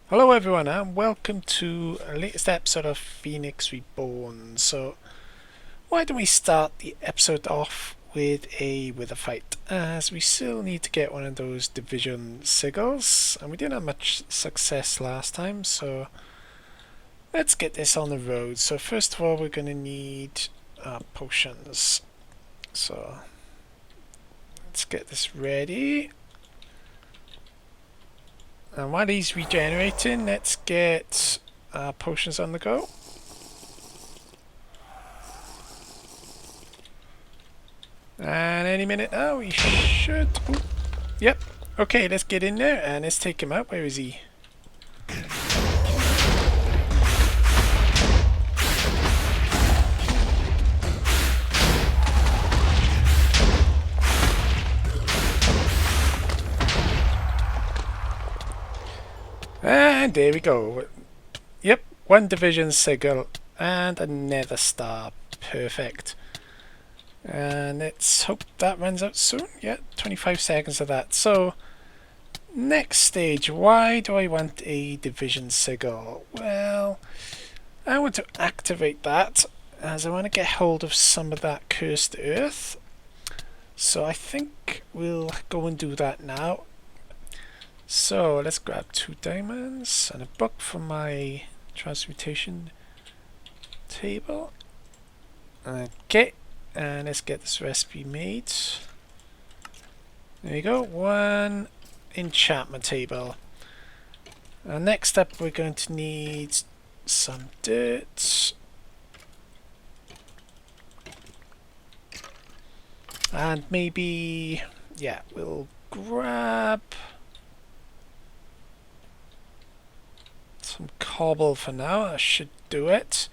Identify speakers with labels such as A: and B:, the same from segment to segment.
A: Hello everyone and welcome to a latest episode of Phoenix Reborn. So why don't we start the episode off with a fight, as we still need to get one of those division sigils and we didn't have much success last time, so let's get this on the road. So first of all we're going to need potions, so let's get this ready. And while he's regenerating, let's get potions on the go. And any minute now we should... Ooh, yep. Okay, let's get in there and let's take him out. Where is he? And there we go. Yep, one division sigil and a nether star. Perfect. And let's hope that runs out soon. Yeah, 25 seconds of that. So, next stage. Why do I want a division sigil? Well, I want to activate that as I want to get hold of some of that cursed earth. So I think we'll go and do that now. So let's grab 2 diamonds and a book from my transmutation table. Okay, and let's get this recipe made. There you go, 1 enchantment table. Next up we're going to need some dirt. And maybe, yeah, we'll grab some cobble for now. That should do it.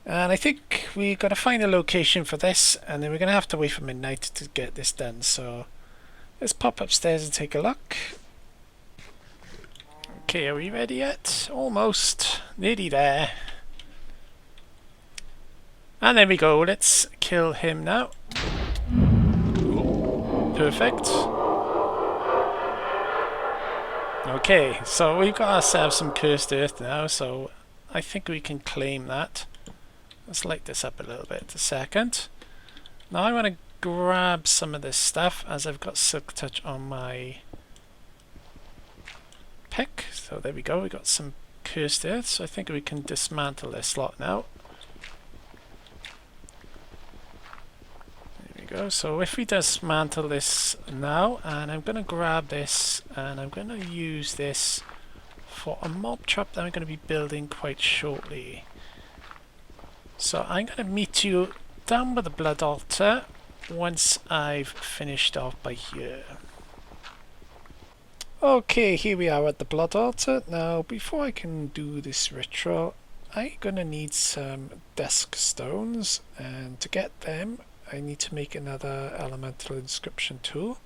A: And I think we're going to find a location for this, and then we're going to have to wait for midnight to get this done. So let's pop upstairs and take a look. Okay, are we ready yet? Almost. Nearly there. And there we go. Let's kill him now. Perfect. Okay, so we've got ourselves some cursed earth now, so I think we can claim that. Let's light this up a little bit a second. Now I want to grab some of this stuff, as I've got silk touch on my pick. So there we go, we got some cursed earth, so I think we can dismantle this lot now. There we go, so if we dismantle this now, and I'm going to grab this and I'm going to use this for a mob trap that I'm going to be building quite shortly. So I'm going to meet you down by the blood altar once I've finished off by here. Okay, here we are at the blood altar. Now before I can do this ritual, I'm going to need some dusk stones, and to get them I need to make another elemental inscription tool.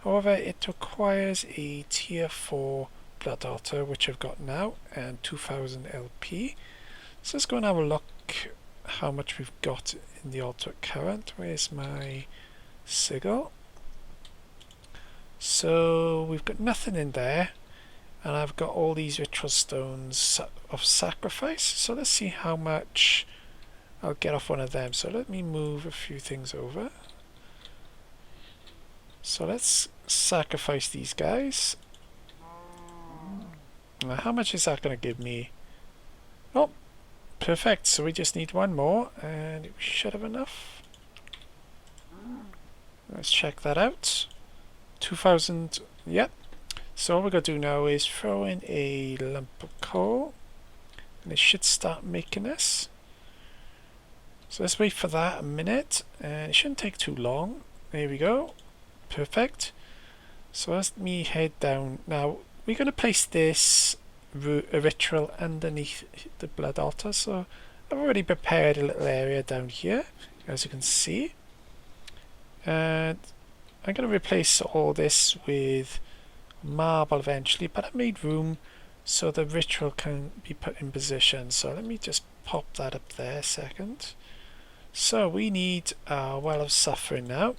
A: However, it requires a tier 4 blood altar, which I've got now, and 2000 LP. So let's go and have a look how much we've got in the altar current. Where's my sigil? So we've got nothing in there, and I've got all these ritual stones of sacrifice. So let's see how much I'll get off one of them. So let me move a few things over. So let's sacrifice these guys. Now how much is that going to give me? Oh, perfect. So we just need one more and we should have enough. Let's check that out. 2000, yep. So all we're going to do now is throw in a lump of coal and it should start making this. So let's wait for that a minute, and it shouldn't take too long. There we go. Perfect. So let me head down. Now we're going to place this ritual underneath the blood altar. So I've already prepared a little area down here, as you can see. And I'm going to replace all this with marble eventually, but I made room so the ritual can be put in position. So let me just pop that up there a second. So we need a well of suffering now.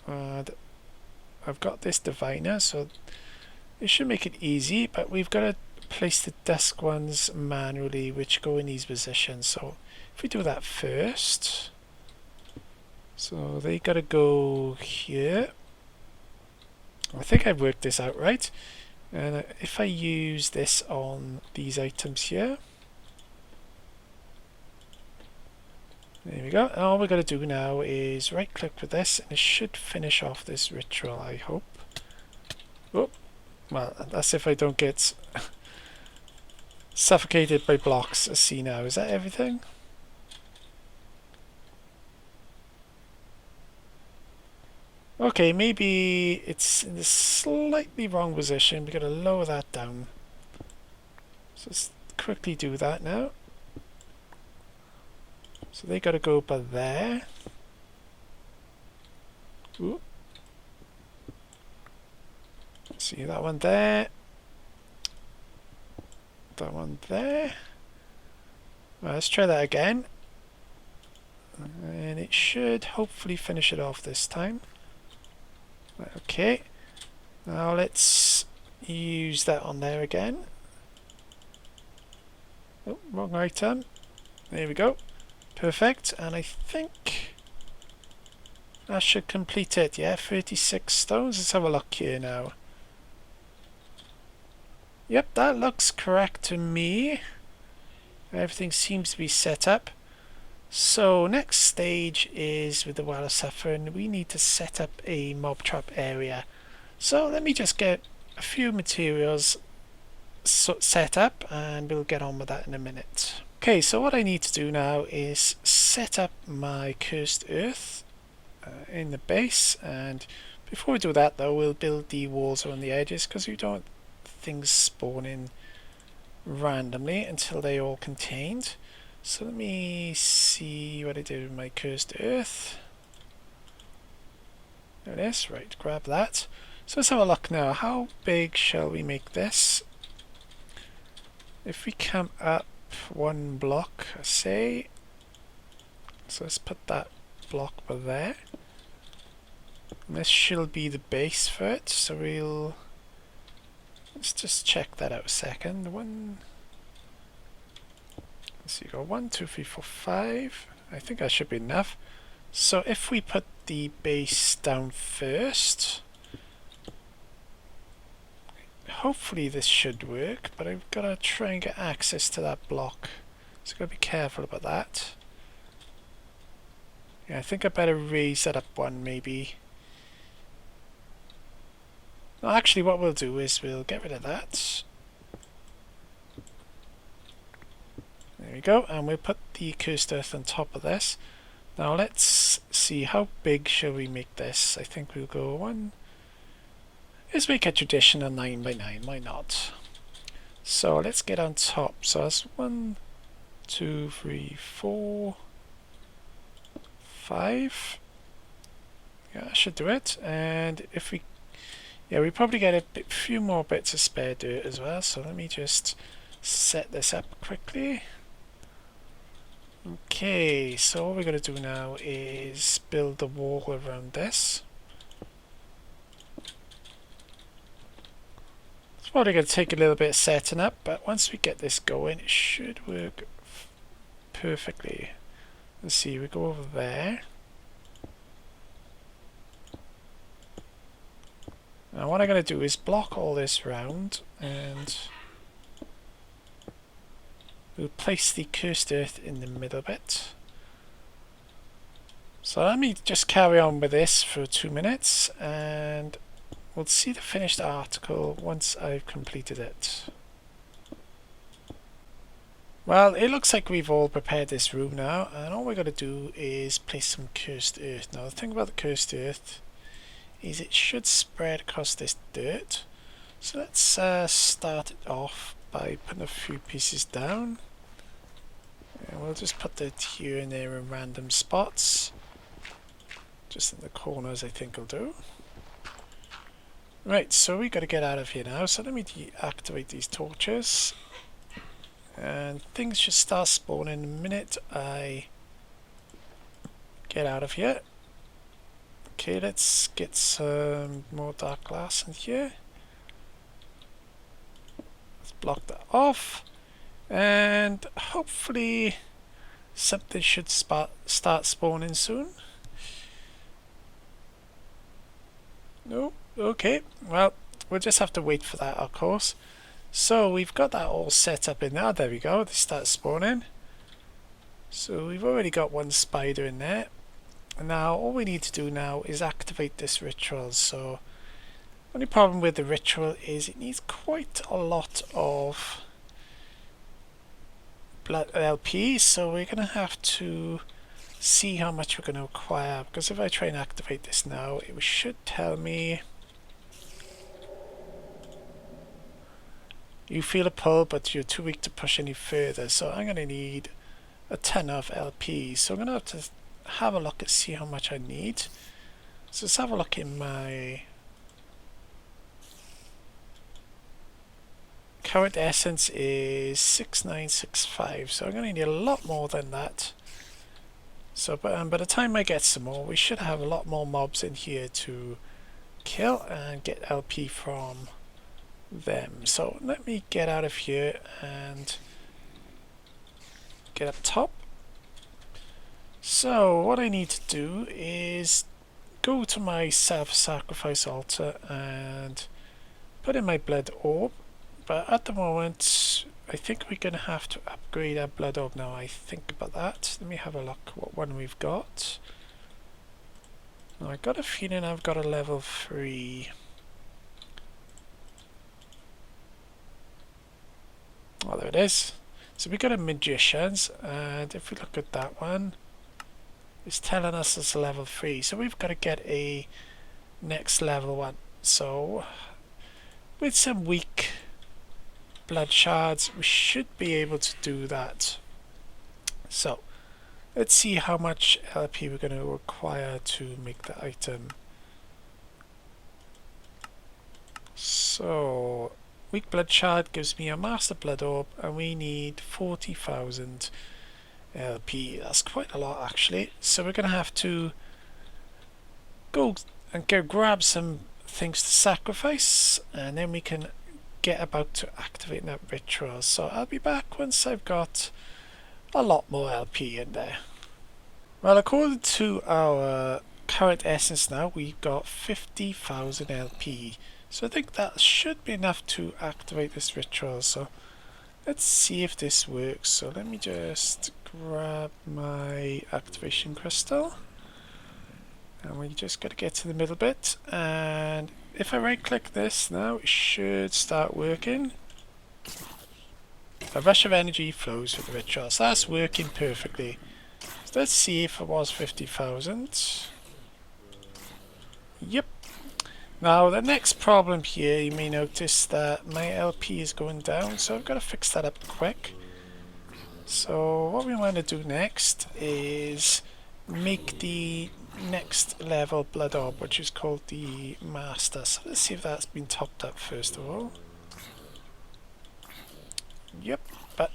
A: I've got this diviner, so It should make it easy, but we've got to place the dusk ones manually, which go in these positions. So if we do that first, so they got to go here. I think I've worked this out right. And if I use this on these items here, there we go. And all we're going to do now is right click with this, and it should finish off this ritual, I hope. Oh, well, that's if I don't get suffocated by blocks. Let's see now, is that everything? Okay, maybe it's in a slightly wrong position. We've got to lower that down. So let's quickly do that now. So they got to go by there. Ooh. See that one there. That one there. Well, let's try that again. And it should hopefully finish it off this time. Okay. Now let's use that on there again. Oh, wrong item. There we go. Perfect. And I think that should complete it. Yeah, 36 stones. Let's have a look here now. Yep, that looks correct to me. Everything seems to be set up. So next stage is with the Well of Suffering. We need to set up a mob trap area. So let me just get a few materials set up and we'll get on with that in a minute. Okay, so what I need to do now is set up my cursed earth in the base, and before we do that though, we'll build the walls around the edges because we don't want things spawning randomly until they're all contained. So let me see what I did with my cursed earth. There it is. Right, grab that. So let's have a look now. How big shall we make this? If we come up one block, say, so let's put that block by there. And this should be the base for it. So let's just check that out a second. So you go 1, 2, 3, 4, 5. I think that should be enough. So if we put the base down first, hopefully this should work, but I've got to try and get access to that block. So I've got to be careful about that. Yeah, I think I better raise that up one maybe. No, actually what we'll do is we'll get rid of that. There we go, and we'll put the cursed earth on top of this. Now let's see, how big shall we make this? I think we'll go one. Let's make a traditional 9 by 9, why not? So let's get on top. So that's 1, 2, 3, 4, 5. Yeah, that should do it. And if we, yeah, we probably get a few more bits of spare dirt as well. So let me just set this up quickly. Okay, so all we're going to do now is build the wall around this. It's probably going to take a little bit of setting up, but once we get this going, it should work perfectly. Let's see, we go over there. Now what I'm going to do is block all this round, and we'll place the cursed earth in the middle bit. So let me just carry on with this for 2 minutes, and we'll see the finished article once I've completed it. Well, it looks like we've all prepared this room now, and all we're going to do is place some cursed earth. Now the thing about the cursed earth is it should spread across this dirt. So let's start it off by putting a few pieces down. And we'll just put that here and there in random spots. Just in the corners I think will do. Right, so we got to get out of here now. So let me deactivate these torches. And things should start spawning the minute I get out of here. Okay, let's get some more dark glass in here. block that off, and hopefully something should start spawning soon. No, okay, well, we'll just have to wait for that, of course. So we've got that all set up in there. There we go, they start spawning. So we've already got one spider in there. And now all we need to do now is activate this ritual. So only problem with the ritual is it needs quite a lot of blood LP, so we're going to have to see how much we're going to acquire, because if I try and activate this now, it should tell me you feel a pull but you're too weak to push any further. So I'm going to need a ton of LP, so I'm going to have a look and see how much I need. So let's have a look in my current essence is 6965, so I'm going to need a lot more than that. So by the time I get some more, we should have a lot more mobs in here to kill and get LP from them. So let me get out of here and get up top. So what I need to do is go to my self-sacrifice altar and put in my blood orb. But at the moment, I think we're going to have to upgrade our blood orb now. I think about that. Let me have a look what one we've got. Now, I got a feeling I've got a level 3. Oh, there it is. So we got a magician's, and if we look at that one, it's telling us it's a level 3. So we've got to get a next level one. So with some weak blood shards, we should be able to do that. So let's see how much LP we're going to require to make the item. So weak blood shard gives me a master blood orb, and we need 40,000 LP. That's quite a lot actually. So we're going to have to go grab some things to sacrifice, and then we can get about to activate that ritual. So I'll be back once I've got a lot more LP in there. Well, according to our current essence now, we've got 50,000 LP. So I think that should be enough to activate this ritual. So let's see if this works. So let me just grab my activation crystal. And we just got to get to the middle bit, and if I right click this now, it should start working. A rush of energy flows with the ritual, so that's working perfectly. So let's see if it was 50,000. Yep. Now the next problem here, you may notice that my LP is going down, so I've got to fix that up quick. So what we want to do next is make the next level blood orb, which is called the master. So let's see if that's been topped up first of all. Yep, but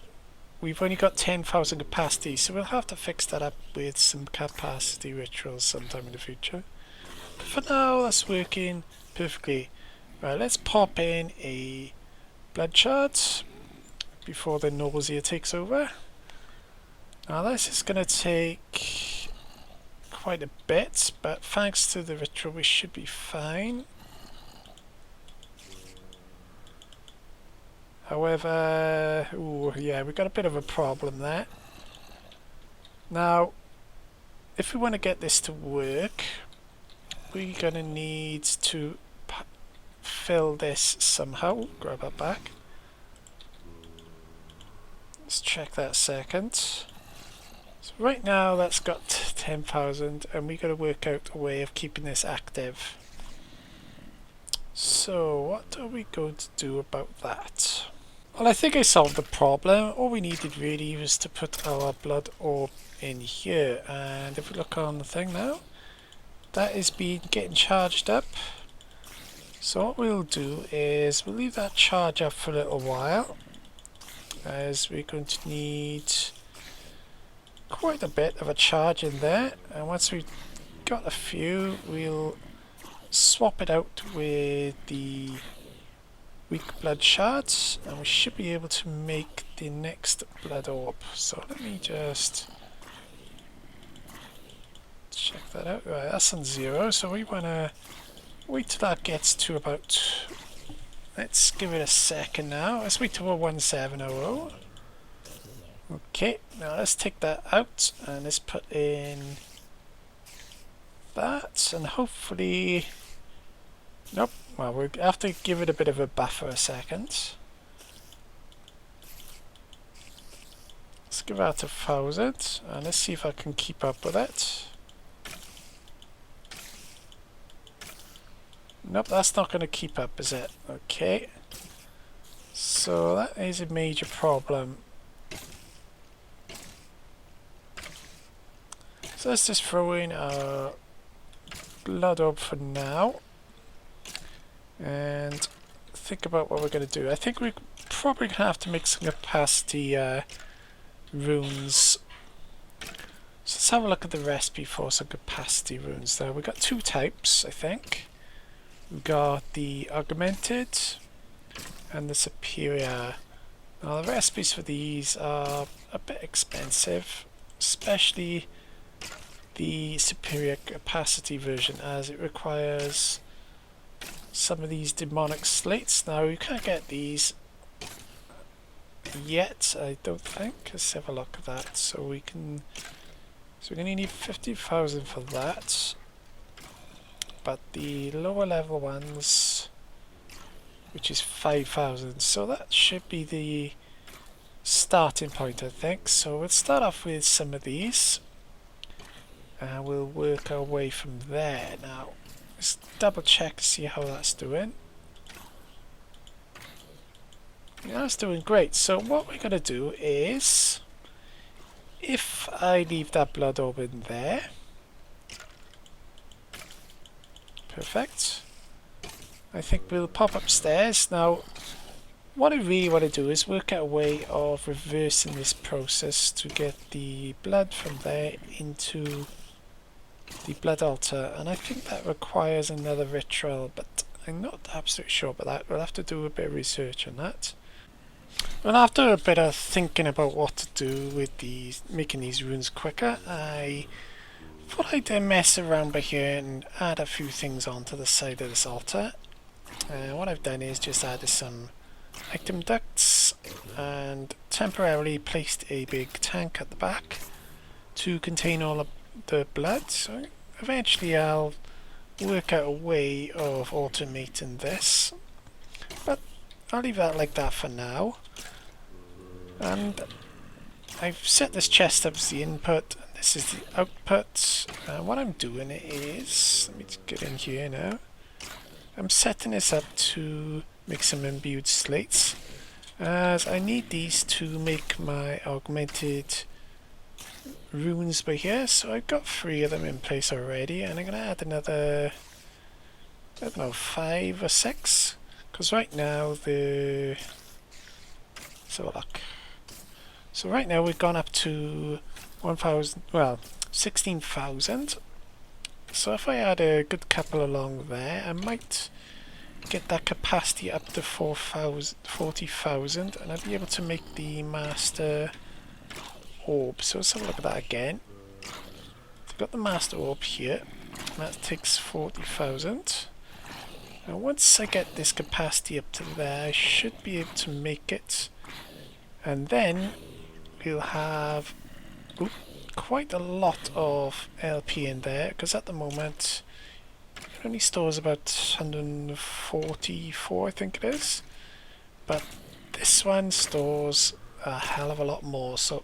A: we've only got 10,000 capacity, so we'll have to fix that up with some capacity rituals sometime in the future. But for now, that's working perfectly. Right, let's pop in a blood shard before the nausea takes over. Now this is going to take quite a bit, but thanks to the ritual we should be fine. However, ooh, yeah, we've got a bit of a problem there. Now, if we want to get this to work, we're going to need to fill this somehow. Grab that back. Let's check that a second. So right now that's got 10,000, and we got to work out a way of keeping this active. So what are we going to do about that? Well, I think I solved the problem. All we needed really was to put our blood orb in here, and if we look on the thing now, that is getting charged up. So what we'll do is we'll leave that charge up for a little while, as we're going to need quite a bit of a charge in there, and once we've got a few, we'll swap it out with the weak blood shards, and we should be able to make the next blood orb. So let me just check that out. Right, that's on 0, so we want to wait till that gets to about... Let's give it a second now. Let's wait till 1700. Okay, now let's take that out and let's put in that, and hopefully... Nope, well, we have to give it a bit of a buffer a second. Let's give that 1000 and let's see if I can keep up with it. Nope, that's not going to keep up, is it? Okay. So that is a major problem. So let's just throw in our blood orb for now. And think about what we're going to do. I think we're probably going to have to make some capacity runes. So let's have a look at the recipe for some capacity runes there. We've got 2 types, I think. We've got the augmented and the superior. Now the recipes for these are a bit expensive, especially the superior capacity version, as it requires some of these demonic slates. Now you can't get these yet, I don't think. Let's have a look at that. So we're going to need 50,000 for that. But the lower level ones, which is 5,000, so that should be the starting point, I think. So we'll start off with some of these and we'll work our way from there. Now let's double check to see how that's doing. Yeah, that's doing great. So what we're going to do is, if I leave that blood orb in there, perfect. I think we'll pop upstairs. Now, what I really want to do is work out a way of reversing this process to get the blood from there into the blood altar, and I think that requires another ritual, but I'm not absolutely sure about that. We'll have to do a bit of research on that. Well, after a bit of thinking about what to do with these, making these runes quicker, I thought I'd mess around by here and add a few things onto the side of this altar. What I've done is just added some item ducts and temporarily placed a big tank at the back to contain all of the blood. So eventually I'll work out a way of automating this, but I'll leave that like that for now. And I've set this chest up as the input, and this is the output. What I'm doing is, let me just get in here now. I'm setting this up to make some imbued slates, as I need these to make my augmented runes by here. So I've got 3 of them in place already, and I'm going to add another, I don't know, 5 or 6, because right now the... So look. So right now we've gone up to 1,000, well, 16,000. So if I add a good couple along there, I might get that capacity up to 40,000, and I'll be able to make the master orb. So let's have a look at that again. So I've got the master orb here, and that takes 40,000. Now once I get this capacity up to there, I should be able to make it, and then we'll have quite a lot of LP in there, because at the moment it only stores about 144, I think it is, but this one stores a hell of a lot more, so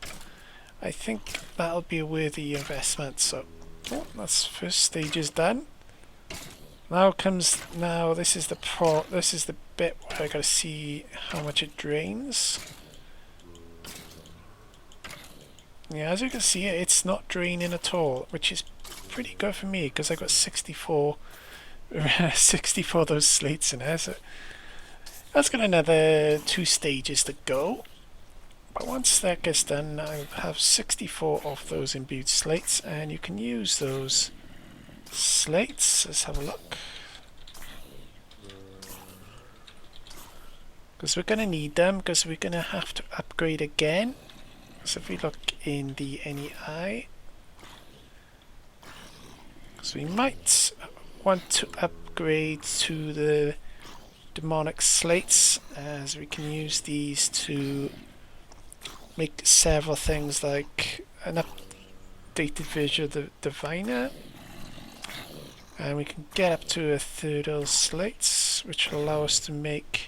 A: I think that'll be a worthy investment. So that's first stage is done. Now this is the bit where I gotta see how much it drains. Yeah, as you can see, it's not draining at all, which is pretty good for me, because I got 64 of those slates in there. So that's got another 2 stages to go. But once that gets done, I have 64 of those imbued slates, and you can use those slates. Let's have a look. because we're going to need them, because we're going to have to upgrade again. So if we look in the NEI, so we might want to upgrade to the demonic slates, as we can use these to make several things, like an updated version of the diviner, and we can get up to a third of slates, which will allow us to make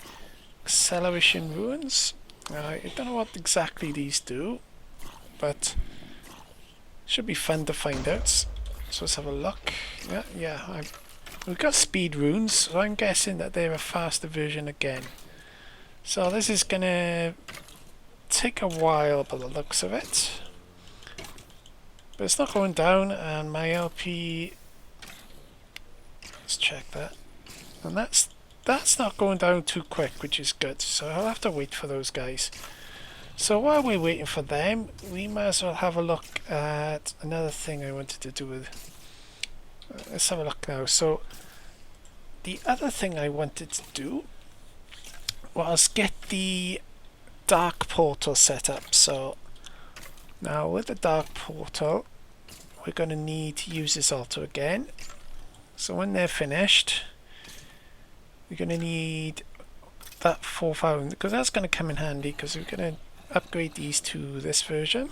A: acceleration runes. I don't know what exactly these do, but should be fun to find out. So let's have a look. We've got speed runes, so I'm guessing that they're a faster version again. So this is gonna take a while by the looks of it, but it's not going down, and my LP, let's check that, and that's not going down too quick, which is good, so I'll have to wait for those guys. So while we're waiting for them, we might as well have a look at another thing I wanted to do with, let's have a look now. So the other thing I wanted to do was get the dark portal set up. So now with the dark portal, we're going to need to use this altar again. So when they're finished, we're going to need that 4,000, because that's going to come in handy, because we're going to upgrade these to this version,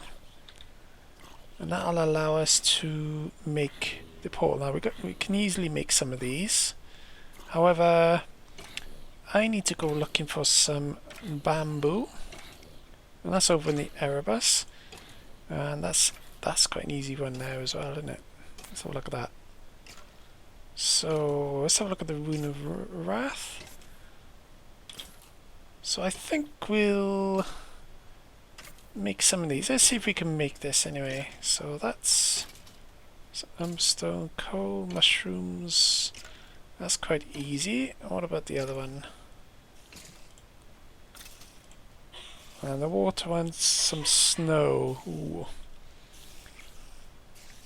A: and that'll allow us to make the portal. Now we can easily make some of these, however I need to go looking for some bamboo, and that's over in the Erebus, and that's quite an easy one now as well, isn't it? Let's have a look at that. So let's have a look at the Rune of Wrath. So I think we'll make some of these. Let's see if we can make this anyway. So that's stone, coal, mushrooms. That's quite easy. What about the other one? And the water wants some snow. Ooh.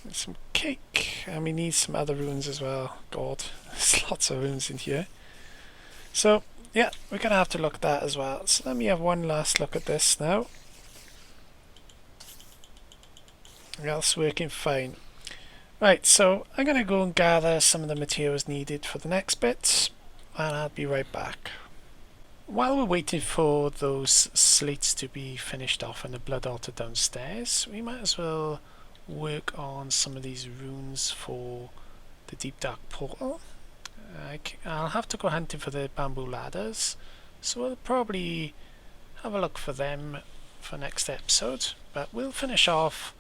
A: And some cake. And we need some other runes as well. God, there's lots of runes in here. So yeah, we're going to have to look at that as well. So let me have one last look at this now. That's working fine. Right, so I'm going to go and gather some of the materials needed for the next bit, and I'll be right back. While we're waiting for those slates to be finished off and the blood altar downstairs, we might as well work on some of these runes for the deep dark portal. I'll have to go hunting for the bamboo ladders, so we'll probably have a look for them for next episode, but we'll finish off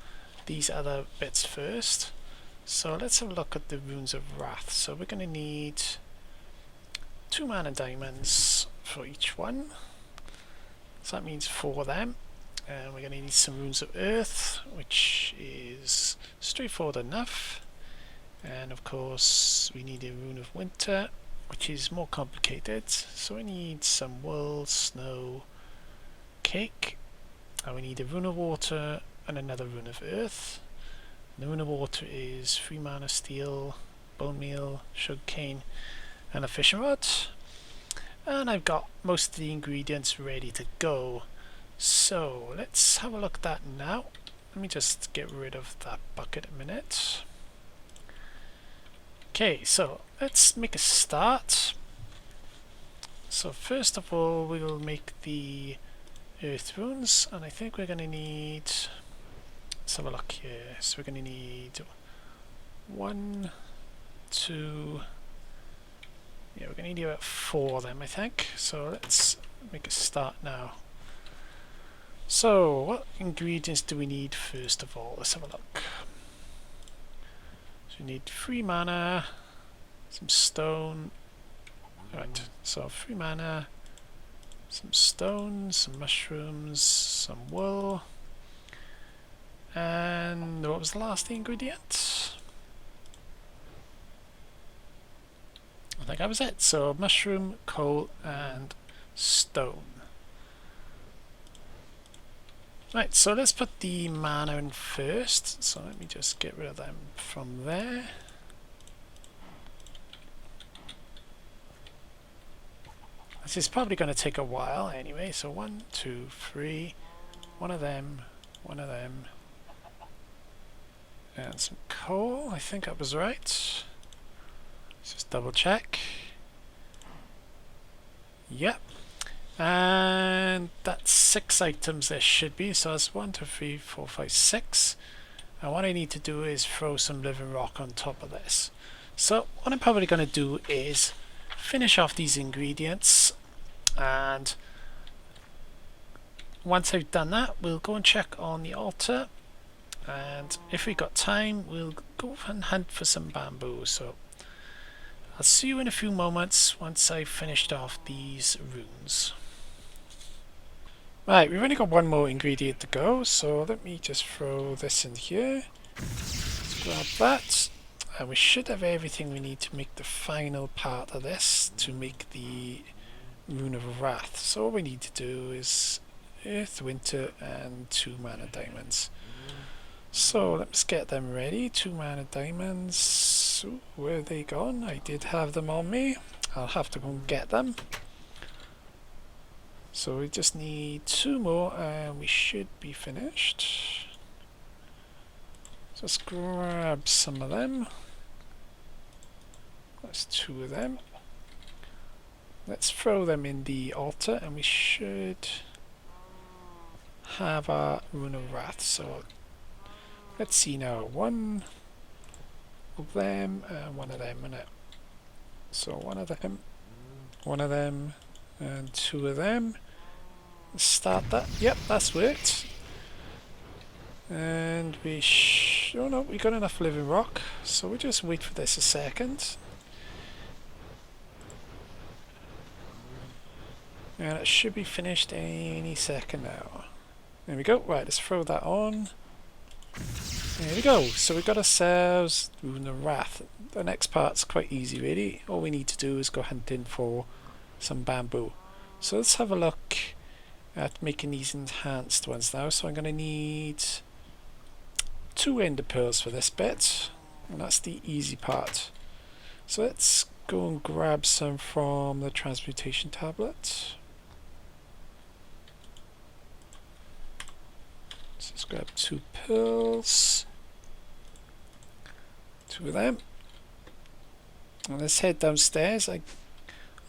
A: these other bits first. So let's have a look at the Runes of Wrath. So we're going to need 2 mana diamonds for each one, so that means 4 of them, and we're going to need some Runes of Earth, which is straightforward enough, and of course we need a Rune of Winter, which is more complicated. So we need some wool, snow, cake, and we need a Rune of Water and another Rune of Earth. And the Rune of Water is 3 mana steel, bone meal, sugarcane, and a fishing rod. And I've got most of the ingredients ready to go. So let's have a look at that now. Let me just get rid of that bucket a minute. Okay, so let's make a start. So first of all, we will make the earth runes, and I think we're going to need, let's have a look here. So we're going to need 1, 2, yeah, we're going to need about 4 of them, I think. So let's make a start now. So what ingredients do we need first of all? Let's have a look. So we need 3 mana, some stone. Right, so 3 mana, some stone, some mushrooms, some wool, and what was the last ingredient? I think that was it. So mushroom, coal, and stone. Right, so let's put the mana in first. So let me just get rid of them from there. This is probably going to take a while anyway, so 1, 2, 3, one of them, and some coal. I think that was right. Let's just double check. Yep. And that's 6 items there should be, so that's 1, 2, 3, 4, 5, 6. And what I need to do is throw some living rock on top of this. So what I'm probably going to do is finish off these ingredients, and once I've done that, we'll go and check on the altar, and if we've got time, we'll go and hunt for some bamboo. So I'll see you in a few moments once I've finished off these runes. Right, we've only got one more ingredient to go, so let me just throw this in here. Let's grab that, and we should have everything we need to make the final part of this, to make the Rune of Wrath. So all we need to do is Earth, Winter, and 2 mana diamonds. So let's get them ready. 2 mana diamonds. Ooh, where are they gone? I did have them on me. I'll have to go and get them. So we just need 2 more and we should be finished. So let's grab some of them. That's 2 of them. Let's throw them in the altar and we should have our Rune of Wrath. So let's see now. 1 of them and 1 of them, innit? So 1 of them, 1 of them, and 2 of them. Let's start that. Yep, that's worked. And we oh no, we got enough living rock. So we just wait for this a second. And it should be finished any second now. There we go. Right, let's throw that on. There we go. So we've got ourselves Rune of Wrath. The next part's quite easy really. All we need to do is go hunting for some bamboo. So let's have a look at making these enhanced ones now. So I'm going to need 2 ender pearls for this bit. And that's the easy part. So let's go and grab some from the transmutation tablet. So let's grab 2 pearls. 2 of them. And let's head downstairs.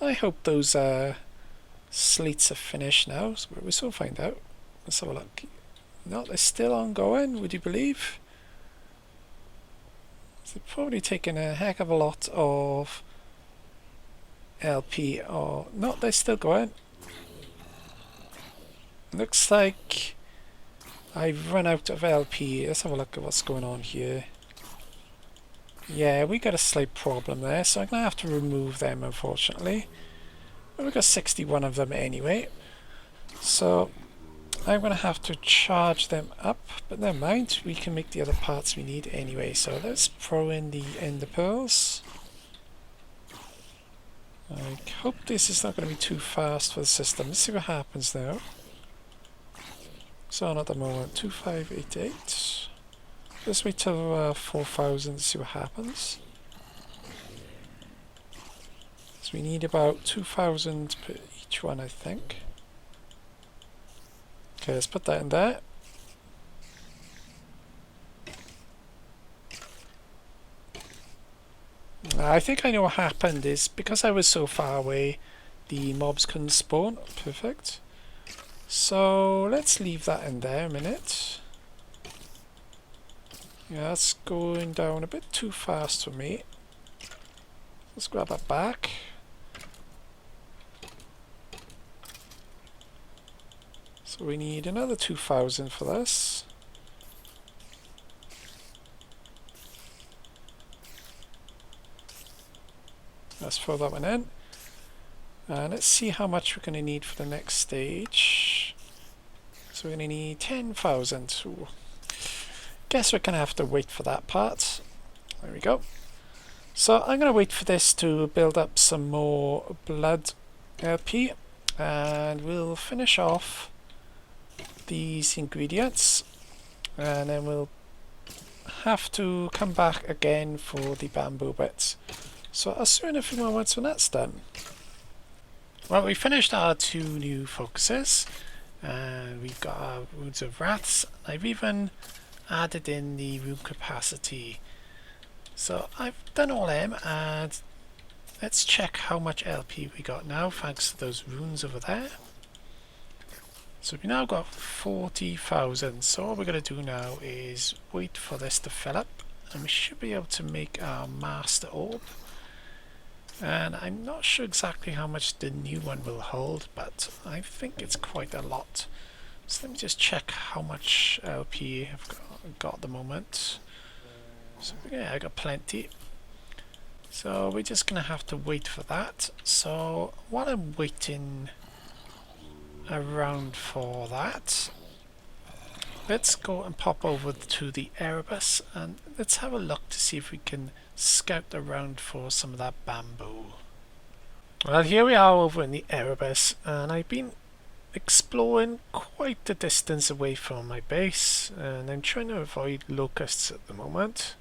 A: I hope those slates are finished now. So we'll soon find out. Let's have a look. No, they're still ongoing, would you believe? They're probably taking a heck of a lot of LP. Or no, they're still going. Looks like I've run out of LP. Let's have a look at what's going on here. Yeah, we got a slight problem there, so I'm going to have to remove them, unfortunately. But we've got 61 of them anyway. So I'm going to have to charge them up, but never mind, we can make the other parts we need anyway. So let's throw in the ender pearls. I hope this is not going to be too fast for the system. Let's see what happens now. So on at the moment, 2588. Let's wait till 4000 to see what happens. So we need about 2000 per each one, I think. Okay, let's put that in there. I think I know what happened is because I was so far away, the mobs couldn't spawn. Perfect. So let's leave that in there a minute. Yeah, that's going down a bit too fast for me. Let's grab that back. So we need another 2000 for this. Let's throw that one in. And let's see how much we're going to need for the next stage. So we're going to need 10,000. Guess we're going to have to wait for that part. There we go. So I'm going to wait for this to build up some more blood LP. And we'll finish off these ingredients. And then we'll have to come back again for the bamboo bits. So I'll see you in a few moments when that's done. Well, we finished our 2 new focuses, and we've got our Runes of Wraths. I've even added in the room capacity. So I've done all them, and let's check how much LP we got now, thanks to those runes over there. So we now got 40,000. So all we're going to do now is wait for this to fill up, and we should be able to make our Master Orb. And I'm not sure exactly how much the new one will hold, but I think it's quite a lot. So let me just check how much LP I've got at the moment. So yeah, I got plenty. So we're just gonna have to wait for that. So while I'm waiting around for that, let's go and pop over to the Erebus and let's have a look to see if we can scout around for some of that bamboo. Well, here we are over in the Erebus, and I've been exploring quite the distance away from my base, and I'm trying to avoid locusts at the moment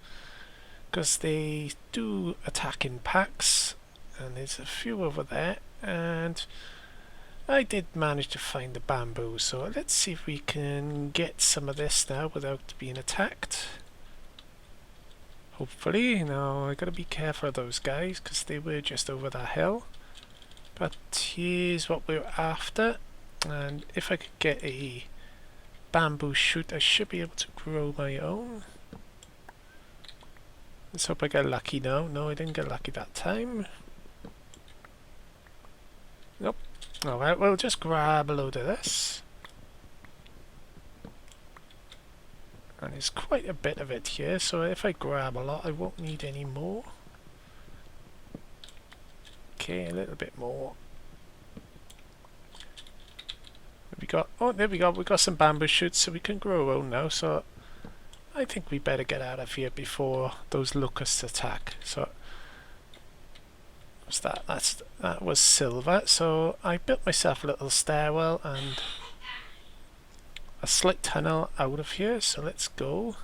A: because they do attack in packs, and there's a few over there, and I did manage to find the bamboo, so let's see if we can get some of this now without being attacked. Hopefully. Now I gotta be careful of those guys because they were just over that hill. But here's what we're after, and if I could get a bamboo shoot, I should be able to grow my own. Let's hope I get lucky now. No, I didn't get lucky that time. Nope. Alright, we'll just grab a load of this. And there's quite a bit of it here, so if I grab a lot I won't need any more. Okay, a little bit more. We got, oh, there we go, we got some bamboo shoots so we can grow our own now, so I think we better get out of here before those locusts attack. So what's that? That was silver, so I built myself a little stairwell and a slight tunnel out of here, so let's go.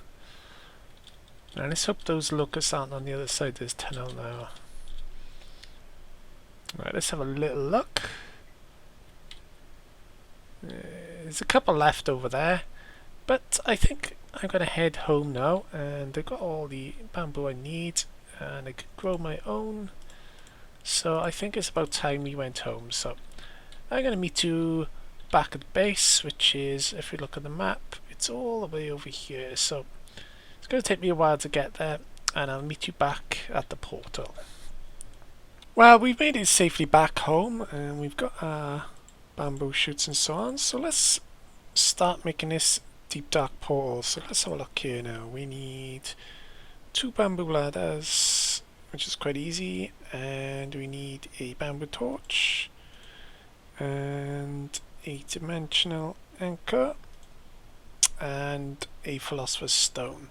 A: And let's hope those locusts aren't on the other side of this tunnel now. Right, let's have a little look. There's a couple left over there, but I think I'm going to head home now, and I've got all the bamboo I need, and I can grow my own. So I think it's about time we went home. So I'm going to meet you back at the base, which is, if we look at the map, it's all the way over here. So it's going to take me a while to get there, and I'll meet you back at the portal. Well, we've made it safely back home, and we've got our bamboo shoots and so on. So let's start making this deep dark portal. So let's have a look here now. We need 2 bamboo ladders, which is quite easy, and we need a bamboo torch and a dimensional anchor and a philosopher's stone.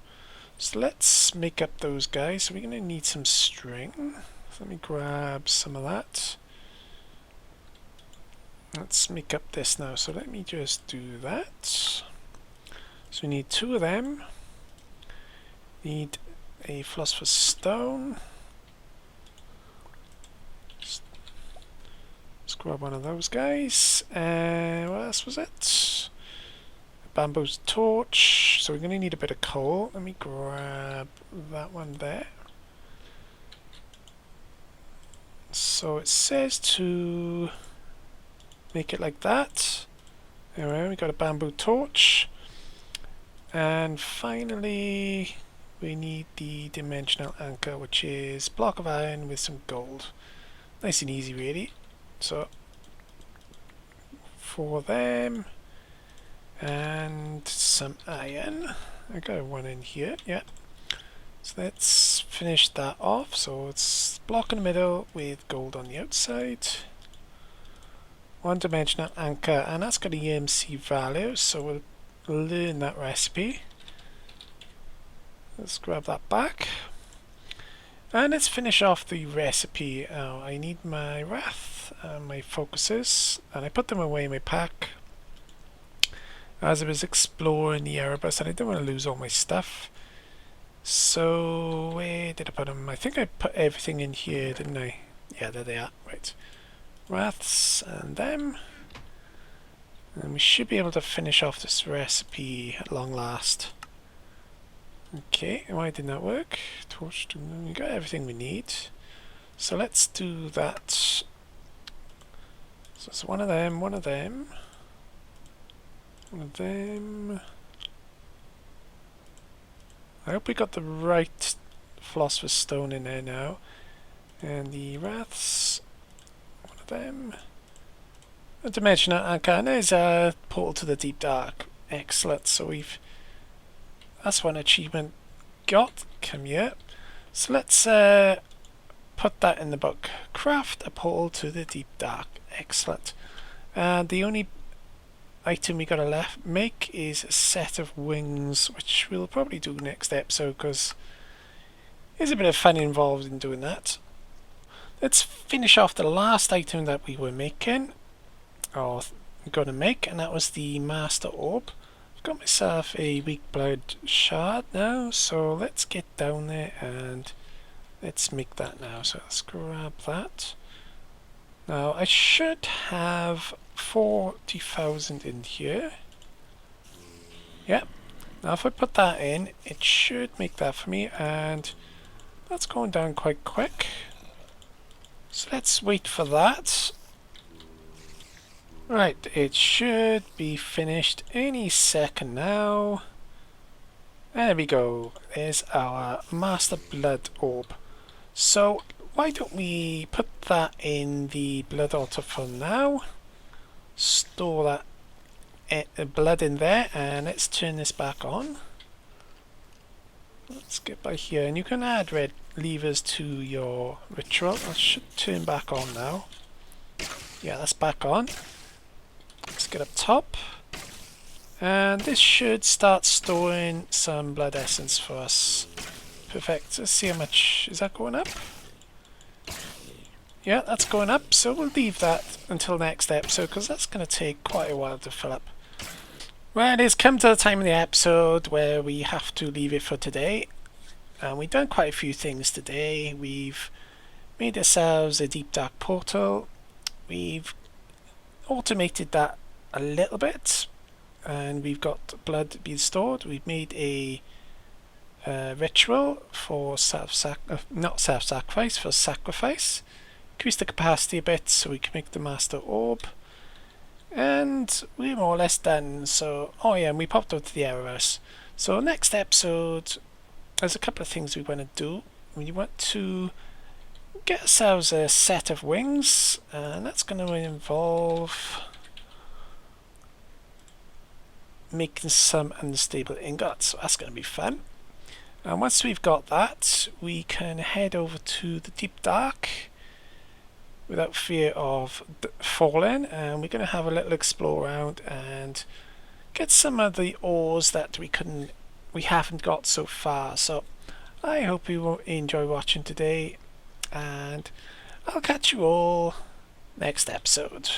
A: So let's make up those guys. So we're going to need some string. So let me grab some of that. Let's make up this now. So let me just do that. So we need 2 of them. Need a philosopher's stone. Let's grab one of those guys. And what else was it? A bamboo torch. So we're going to need a bit of coal. Let me grab that one there. So it says to make it like that. There we got a bamboo torch. And finally we need the dimensional anchor, which is a block of iron with some gold. Nice and easy really. So 4 of them and some iron. I got one in here, yeah. So let's finish that off. So it's block in the middle with gold on the outside. 1 dimensional anchor, and that's got a EMC value, so we'll learn that recipe. Let's grab that back. And let's finish off the recipe. I need my wrath and my focuses, and I put them away in my pack as I was exploring the Erebus, and I didn't want to lose all my stuff. So where did I put them? I think I put everything in here, didn't I? Yeah, there they are. Right. wraths and them. And we should be able to finish off this recipe at long last. Okay, why didn't that work? Torch, we got everything we need. So let's do that. So it's one of them, one of them, one of them. I hope we got the right Philosopher's Stone in there now. And the wraths, one of them. A Dimensional Arcana is a portal to the Deep Dark. Excellent. So that's one achievement got. Come here. So let's put that in the book. Craft a portal to the Deep Dark. Excellent. And the only item we gotta make is a set of wings, which we'll probably do next episode because there's a bit of fun involved in doing that. Let's finish off the last item that we were making, or gonna make, and that was the Master Orb. I've got myself a weak blood shard now, so let's get down there and let's make that now. So let's grab that. Now I should have 40,000 in here. Yep. Now if I put that in, it should make that for me, and that's going down quite quick. So let's wait for that. Right, it should be finished any second now. There we go. There's our Master Blood Orb. So why don't we put that in the blood altar for now? Store that blood in there, and let's turn this back on. Let's get by here, and you can add red levers to your ritual. That should turn back on now. Yeah, that's back on. Let's get up top, and this should start storing some blood essence for us. Perfect. Let's see how much is that going up. Yeah, that's going up, so we'll leave that until next episode because that's going to take quite a while to fill up. Well, it has come to the time of the episode where we have to leave it for today. And we've done quite a few things today. We've made ourselves a deep dark portal. We've automated that a little bit, and we've got blood being stored. We've made a ritual for not self-sacrifice, for sacrifice. Increase the capacity a bit so we can make the Master Orb. And we're more or less done. So, oh yeah, and we popped out to the Erebus. So next episode, there's a couple of things we want to do. We want to get ourselves a set of wings, and that's going to involve making some unstable ingots. So that's going to be fun. And once we've got that, we can head over to the Deep Dark without fear of falling, and we're going to have a little explore around and get some of the ores that we haven't got so far. So I hope you will enjoy watching today, and I'll catch you all next episode.